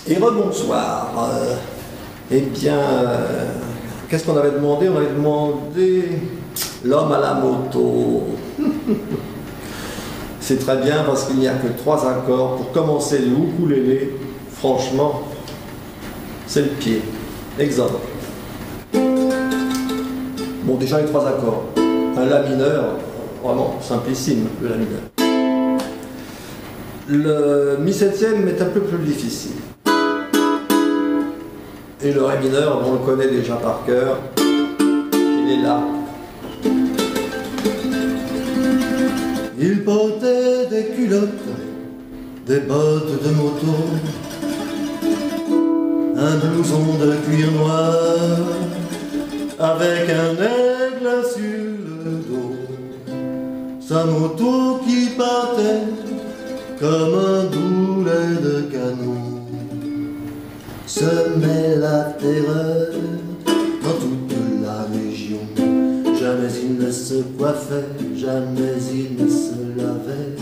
Et rebonsoir. Eh bien, qu'est-ce qu'on avait demandé? On avait demandé l'homme à la moto. C'est très bien parce qu'il n'y a que 3 accords. Pour commencer le ukulélé, franchement, c'est le pied. Exemple. Bon, déjà les 3 accords. Un La mineur, vraiment simplissime, le La mineur. Le mi-septième est un peu plus difficile. Et le Ré mineur, on le connaît déjà par cœur, il est là. Il portait des culottes, des bottes de moto, un blouson de cuir noir, avec un aigle sur le dos. Sa moto qui partait comme un boulet de canon semait la terreur dans toute la région. Jamais il ne se coiffait, jamais il ne se lavait,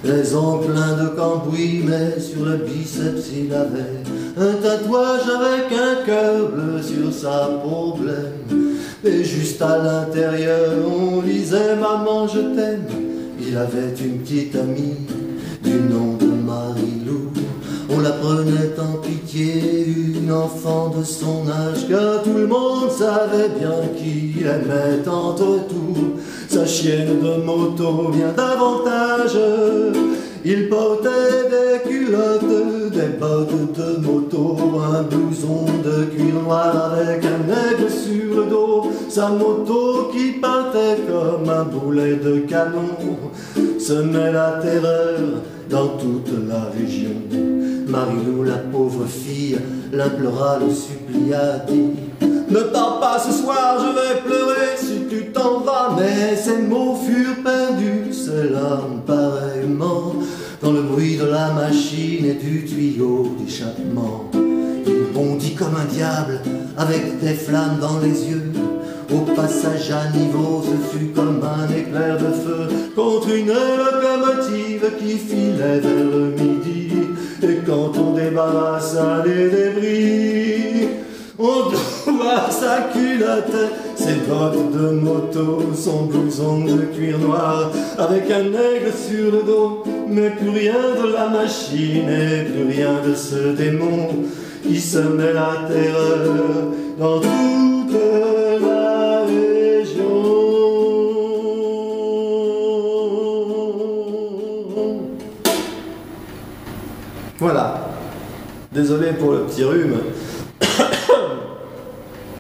les ongles pleins de cambouis, mais sur le biceps il avait un tatouage avec un cœur bleu sur sa peau blême. Et juste à l'intérieur on lisait Maman je t'aime. Il avait une petite amie du nom de Marie-Lou. On la prenait en pitié, une enfant de son âge, car tout le monde savait bien qu'il aimait entre tout. Sa chienne de moto bien davantage. Il portait des culottes, des bottes de moto, un blouson de cuir noir avec un aigle sur le dos. Sa moto qui partait comme un boulet de canon semait la terreur dans toute la région. Marie-Lou, la pauvre fille, l'implora, le supplia, dit: ne pars pas ce soir, je vais pleurer si tu t'en vas. Mais ses mots furent perdus, ses larmes pareillement, dans le bruit de la machine et du tuyau d'échappement. Il bondit comme un diable, avec des flammes dans les yeux. Au passage à niveau, ce fut comme un éclair de feu contre une locomotive qui filait vers le midi. Et quand on débarrassa les débris, on trouva sa culotte, ses bottes de moto, son blouson de cuir noir avec un aigle sur le dos. Mais plus rien de la machine et plus rien de ce démon qui semait la terreur dans toute la région. Voilà. Désolé pour le petit rhume.